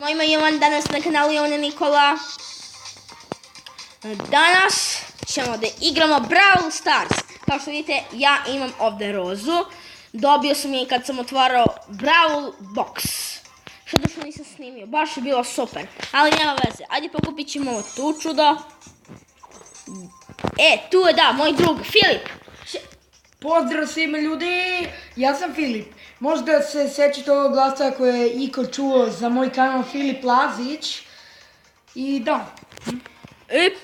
Moje ime je Jovan, danas na kanalu Jovan Nikola. Danas ćemo da igramo Brawl Stars. Kao što vidite, ja imam ovdje rozu. Dobio sam je kad sam otvarao Brawl Box. Što to što nisam snimio, baš je bilo super. Ali nema veze, ajde pokupit ćemo ovo tu čudo. Tu je da, moj drug, Filip. Pozdrav svima ljudi, ja sam Filip. Možda se sećate ovog glasa koje je Iko čuo za moj kanal Filip Lazić. I da.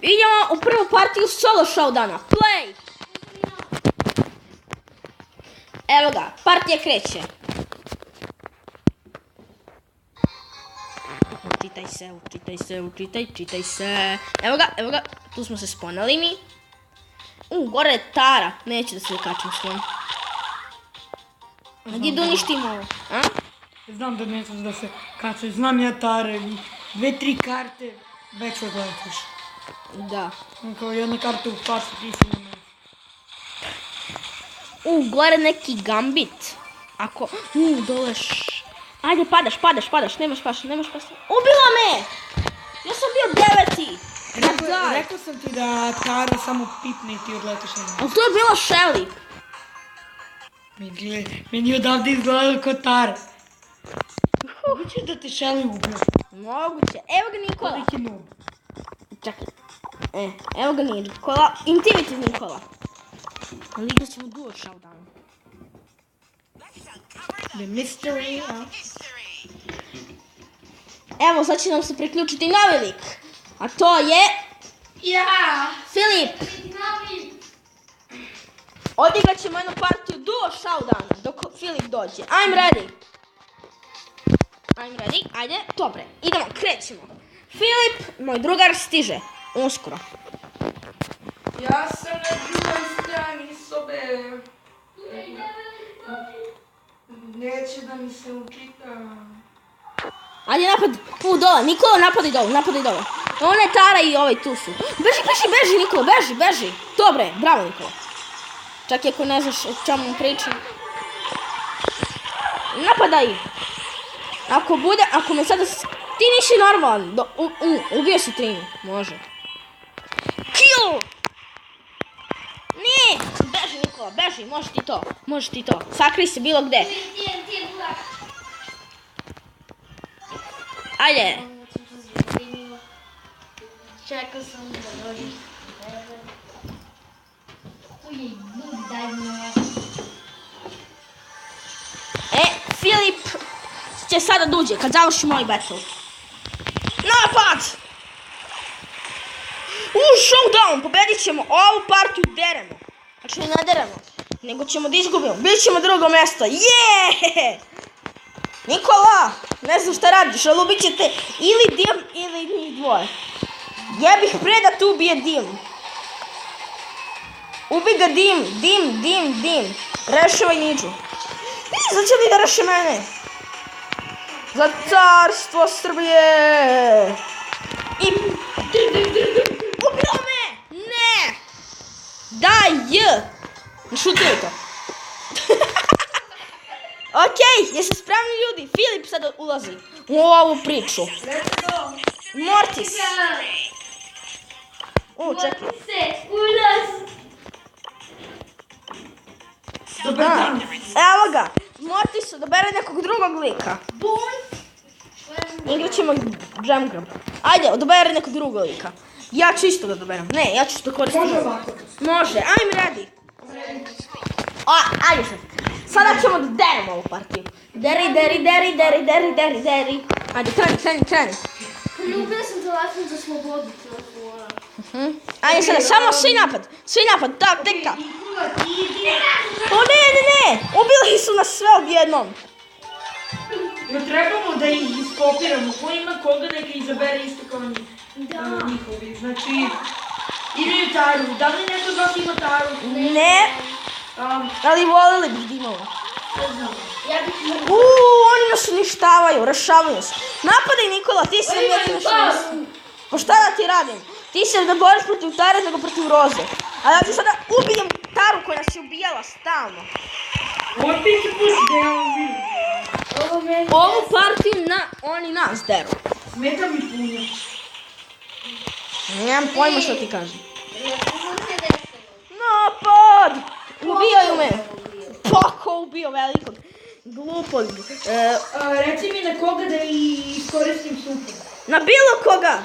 Idemo u prvu partiju solo showdowna. Play! Evo ga, partija kreće. Učitaj se. Evo ga, tu smo se sponali mi. Gore je Tara, neću da se kačem s njom. Gdje da uništimo ovo, a? Znam da nećeš da se kačeš, znam ja Tare, 2-3 karte već odletiš. Da. Kao jedna karta u pasu, ti si ne možeš. Gore neki gambit. Ako, ajde padaš, nemaš paš. Ubila me! Ja sam bio 9. Rekao sam ti da Tara samo pipne i ti odletiš na njega. Ali to je bila Shelly. Meni je odavde izgledalo kao Tara. Moguće da te Shelly ubio. Moguće. Evo ga Nikola. Veliki noob. Čekaj. Evo ga Nikola. Intimate Nikola. Ali igrat ćemo duo showdown. The mystery. Evo, sad će nam se priključiti novi lik. A to je... Filip. Odigrat ćemo jednu partiju duo showdowna dok Filip dođe. I'm ready, ajde, dobre, idemo, krećemo. Filip, moj drugar, stiže, uskoro. Ja sam na drugoj strani sobe. Neće da mi se učita. Ajde napad, dole, Nikola napadaj dole. Ona je Tara i ovaj tu su. Beži Nikola, beži. Dobre, bravo Nikola. Čak i ako ne znaš o čemu pričam. Napadaj. Ako me sada... Ti nisi normalan. Ubio si Trini, može. Kill! Ne! Beži Nikola, beži, možeš ti to. Sakrij se bilo gde. Ajde. Čekao sam da dođeš. Filip će sada dođe kad završi moj battle. Napad! Showdown! Pobedit ćemo ovu partiju, deremo. Znači ne deremo, nego ćemo da izgubimo. Bit ćemo drugo mjesto. Jeee! Nikola! Ne znam šta radiš, ali ubit ćete ili Dim ili njih dvoje. Jebih pre da te ubije Dim. Ubi ga Dim. Rešavaj Niđu. Znači li da reše mene? Za carstvo Srbije! Ubio me! Ne! Daj! Šutili to. Okej, jeste spremni ljudi? Filip sada ulazi u ovu priču. Mortis. Čekaj. Evo ga. Mortis odabere nekog drugog lika. Igrat ćemo Jamgram. Ajde, odabere nekog drugog lika. Ja ću isto da odaberem. Ne, ja ću što koristim. Može ovako. Može, I'm ready. Ajde sad. Sada ćemo da deremo ovu partiju. Deri. Ajde, kreni. Ljubila sam telefon za slobodu telefona. Ajde sada, samo svi napad, tak, teka. Ne, ubili su nas sve odjednom. No trebamo da ih iskopiramo, ko ima koga neka izabere isto kao njihovi, znači imaju Taru, da li neko od vas ima Taru? Ne, ali volili bih da imamo. Oni nas uništavaju, rešavaju se. Napadaj Nikola, ti si nam jedino što nisi. Pa šta da ti radim? Ti se ne boriš protiv Tare nego protiv Roze. A ja ti sada ubijem Taru koja nas je ubijala stalno. Ovo ti će pusti da ja ubijem. Ovo meni... Ovu partiju oni nas deru. Smeta mi puno. Nemam pojma što ti kažem. Napad! Ubijaju me. Pako ubio velikog. Glupog. Reci mi na koga da iskoristim super. Na bilo koga.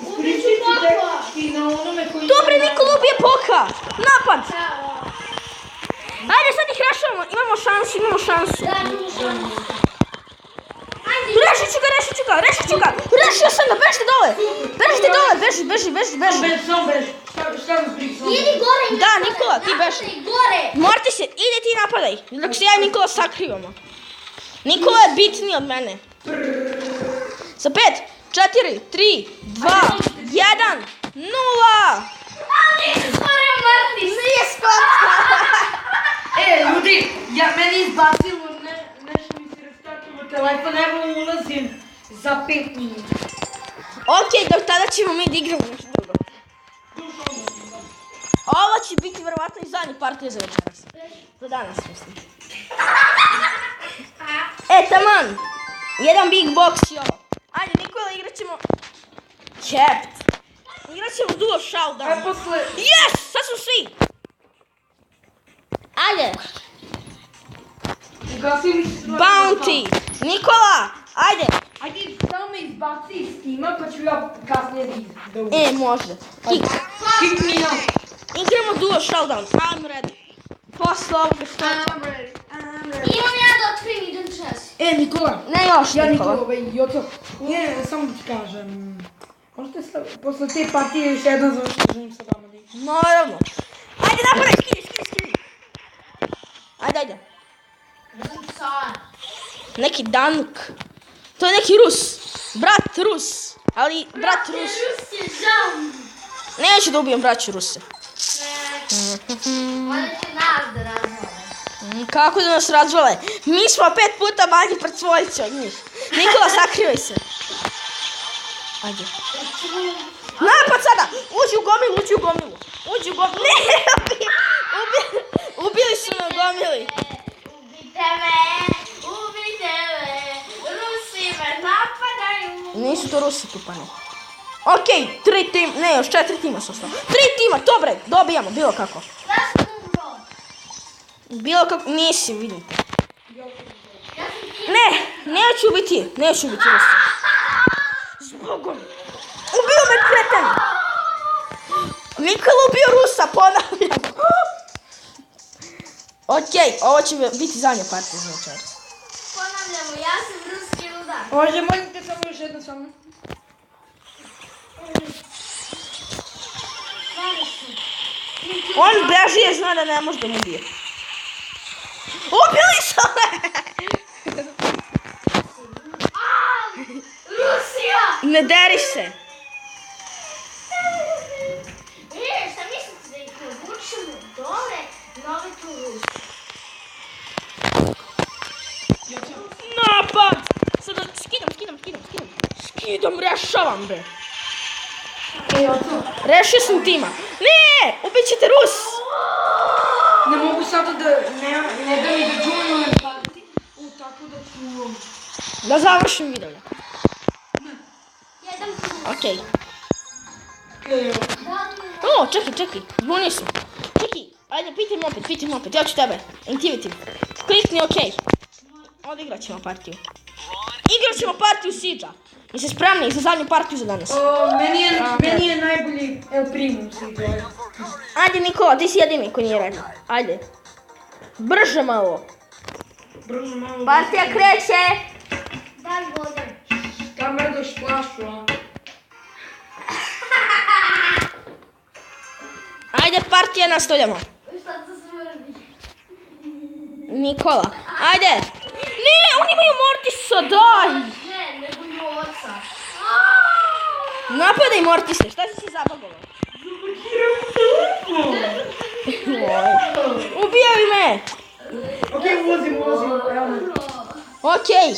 Iskoristit ću tehnički na onome koji... Dobre, Nikola ubije Poka. Napad. Ajde, sad ih rešavamo. Imamo šansu. Rešit ću ga. Rešio sam ga, bežite dole. Beži. Samo beži. Šta vas briga? Idi gore. Da, Nikola, ti beži. Gore. Mortis, ide ti napadaj. Dok se ja i Nikola sakrivamo. Nikola je bitniji od mene. Za 5, 4, 3, 2, 1, 0. Gore, Martis. Nije skoro. Ljudi, meni izbacilo nešto mi se restartilo telefon, evo ulazim za 5 minuta. Ok, dok tada ćemo mi da igramo nešto drugo. Ovo će biti verovatno i zadnji partija za večeras. Za danas, mislim. Taman. Jedan big box i ovo. Ajde, Nikola, igrat ćemo... Kept. Igrat ćemo duo showdown. Posle... Yes! Sad su svi! Ajde! Ugasio mi se... Bounty! Nikola! Ajde! Ajde, samo me izbaci iz tima, pa ću ja kasnije da uđem. Može. Kick me out. Igramo duo showdown. I'm ready. Posle ovoga što... Imam ja da otkrim idem čas. Nikola. Ne još, Ja Nikola. Nikola, Joco. Ne, samo da ti kažem. Možete posle te partije još jedan završim sa vama. Naravno. Ajde, napadaj, skini. Ajde. Neki Danuk. To je neki Rus. Brat Rus. Ali brat Rus. Rus je žao. Neću da ubijem braću Ruse. Oni će nas da razvole. Kako da nas razvole? Mi smo 5 puta manji predsvojice od njih. Nikola, sakrivaj se. Ajde. Napad sada! Uđi u gomilu. Ne! Ubili su me u gomili. Ubijte me. Rusi me napadaju. Nisu to Rusi tu, pa ne. Okej, 3 tima, ne, još 4 tima su ostalo. 3 tima, dobre, dobijamo, bilo kako. Zašto umro? Bilo kako, nisi, vidite. Ja sam ti... Ne, neću ubiti Rusa. Zbogom. Ubio me kreten. Nikola ubio Rusa, ponavljam. Okej, ovo će biti zadnja partija za večeras. Ponavljamo, ja sam ruski udar. Može, molim te samo još jedno sa mnom. On beži jer zna da ne može da mu ubije. Ubili su me! Rusija! Ne deriš se. Šta mislite da ih navučemo dole na ovaj tu Rusiju? Napad! Sada skidam, rešavam bre. Rešio sam tima. Ne! Ubit ćete Rus! Ne mogu sada da, ne da mi da joinujem partiju, tako da ću... Da završim video. Jedan tu. Okej. Okej, O, čekaj, zbunio sam. Čekaj, ajde, pitaj me opet, ja ću tebe. Intivitiv. Klikni okej. Odigrat ćemo partiju. Igrat ćemo partiju Siege-a. Jeste spremni za zadnju partiju za danas? meni je najbolji El Primo si. Ajde Nikola, ti si jedini koji nije radio. Ajde. Brže malo. Brzo malo. Partija kreće. Daj vodan. Šta mrdaš flašu, a? Ajde, partija nastavljamo. Šta se smrdi? Nikola, ajde. Ne, oni imaju Mortisa, daj. Ne, nego i oca. Napadaj Mortise, šta si se zabagovao? Ubijaj me. Okej, ulazim, evo me. Okej.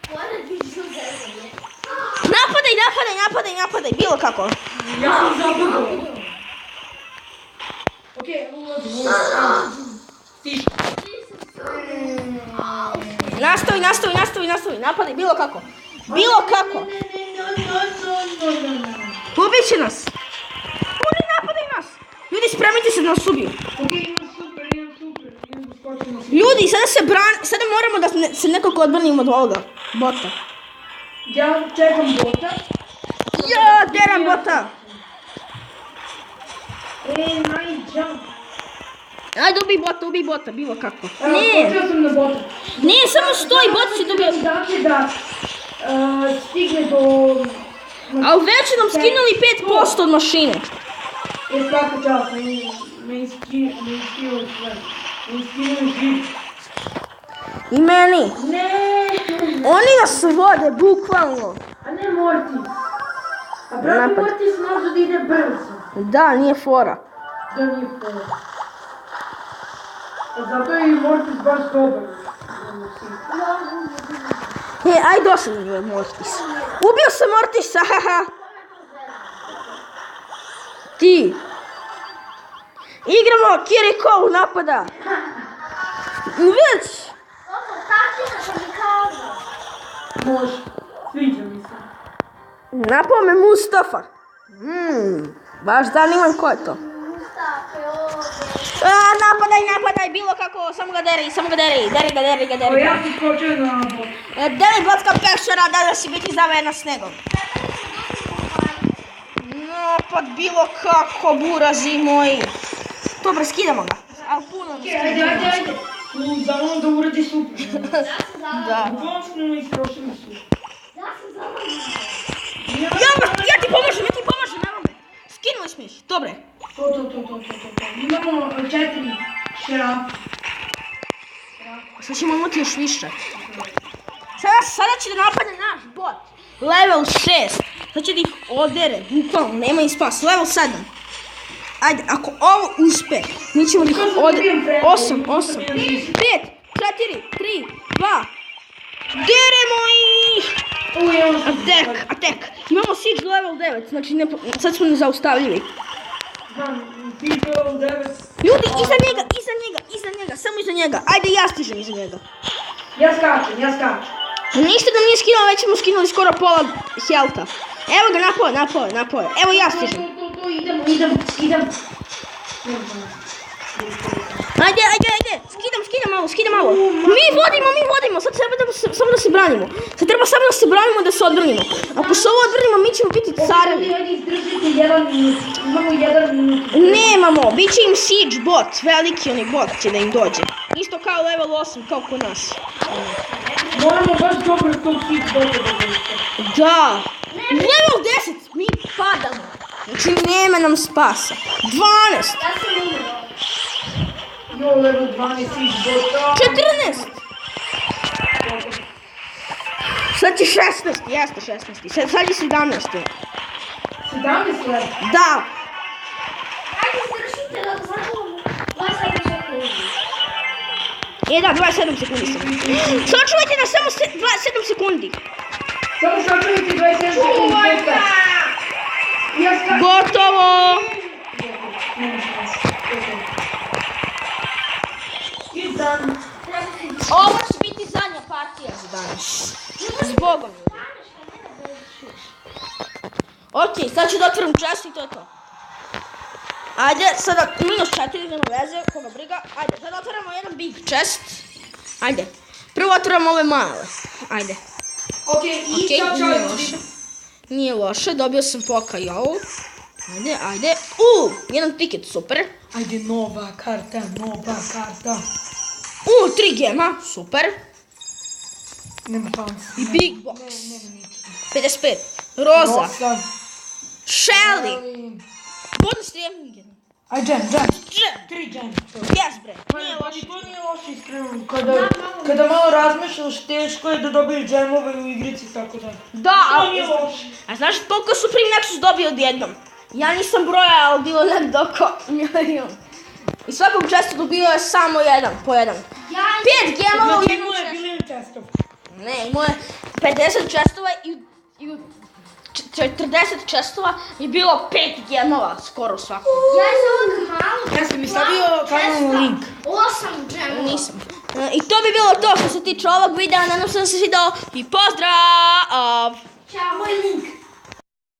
Pored bi ću zezanje. Napadaj, bilo kako. Ja sam zabugao. Okej, evo ulazim. Stiš. nastavi. Napadaj, bilo kako. Bilo kako. Ubit će nas. Oni napadaju nas. Ljudi, spremite se da nas ubiju. Ok, imam super. Skočimo se. Ljudi, sada moramo da se nekako odbranimo od ovoga bota. Ja čekam bota. Ja, deram bota. Nice jump. Ajde, ubij bota, bilo kako. Evo, Ne, skočio sam na bota. ne, samo stoj, bot će dobio. Dakle da stigne do... A već su nam skinuli 5% od mašine. Je svaka čast, meni skinuli sve. Meni skinuli živci. I meni. Ne! Oni nas vode, bukvalno. A ne Mortis. A brate Napad. Mortis može da ide brzo. Da, nije fora. Da nije fora. A zato je i Mortis baš dobar. Aj došao na njoj Mortis. Ubio sam Mortisa, haha. Ti. Igramo Kiriko napada. Već. Ovo, taktika sam mi kazao. Može. Sviđa mi se. Napao me Mustafa. Baš zanimam ko je to. Mustafa, ovdje. Napadaj, bilo kako, samo ga deri, deri ga. O, ja sam skočio na bot. Deli botska pešara, da si biti zavena snegom. Napad bilo kako, burazi moji. Dobro, skidamo ga. Ali puno mi Ajde. Zamolom da uradi super. Da. Bukvalno smo istrošili super. Ja sam zavrljena. Ja ti pomažem, evo me. Skinuli smo ih, dobre. To. Imamo 4 šerafa. Sad ćemo imati još više. Sada će da napadne naš bot. Level 6. Sad će da ih odere, bukvalno, nema im spas. Level 7. Ajde, ako ovo uspe, mi ćemo da ih odere. 8, 5, 4, 3, 2. Deremo ih! Attack. Imamo siege level 9, znači sad smo nezaustavljivi. Znam, ti level 9. Ljudi, iza njega, samo iza njega. Ajde, ja stižem iza njega. Ja skačem. Ništa da nije skinuo, već smo skinuli skoro pola healtha. Evo ga, napao je. Evo ja stižem. To, idem. Ajde. Skidam malo. Mi vodimo. Sad treba samo da se branimo. Sad treba samo da se branimo, da se odbranimo. Ako se ovo odbranimo, mi ćemo biti carevi. Ajde, izdržite 1 minut. Imamo 1 minut. Nemamo, bit će im siege bot. Veliki oni bot će da im dođe. Isto kao level 8, kao kod nas. Moramo baš dobro tog siege bota da vidite. Da. Level 10, mi padamo. Znači nema nam spasa. 12. Ja sam umrla. Jo, level 12 siege bota. 14. Sad će 16, jeste 16. Sad je 17. 17 level. Da. Ajde, izdržite da zavrljamo. 27 sekundi. Da, 27 sekundi sam. Sačuvajte nas samo 7 sekundi. Samo sačuvajte 27 sekundi. Ja skačem. Gotovo. I dan. Ovo će biti zadnja partija za danas. Zbogom. Ok, sad ću da otvorim chest i to je to. Ajde, sada -4, nema veze, koga briga. Ajde, sada otvaramo jedan big chest. Ajde, prvo otvaramo ove male. Ajde. Ok, i Nije loše. Nije loše, dobio sam poka i ovu. Ajde. Jedan ticket, super. Ajde, nova karta. 3 gema, super. Nema šanse. I big box. Nema ničega. 55. Roza. Rosa. Shelly. Bonus trening. Aj, džem. Jam. 3 džem. Yes, bre. Nije loše. To nije loše iskreno. Kada malo razmišljaš, teško je da dobiješ džemove u igrici, tako da. Da, To ali... nije loše. A znaš koliko su Supreme Nexus dobio odjednom? Ja nisam broja, ali bilo nekdo oko milion. I svakog česta dobio je samo po jedan. 5 gemova u jednom Bilo je čestu. bilion čestov. Ne, imao je 50 čestova i 40 čestova i bilo 5 gemova skoro svako. Ja iz ovog malog Ja sam mi stavio kanalni link. 8 džemova. Nisam. I to bi bilo to što se tiče ovog videa. Nadam se da se svidao i pozdrav! Ćao. Moj link.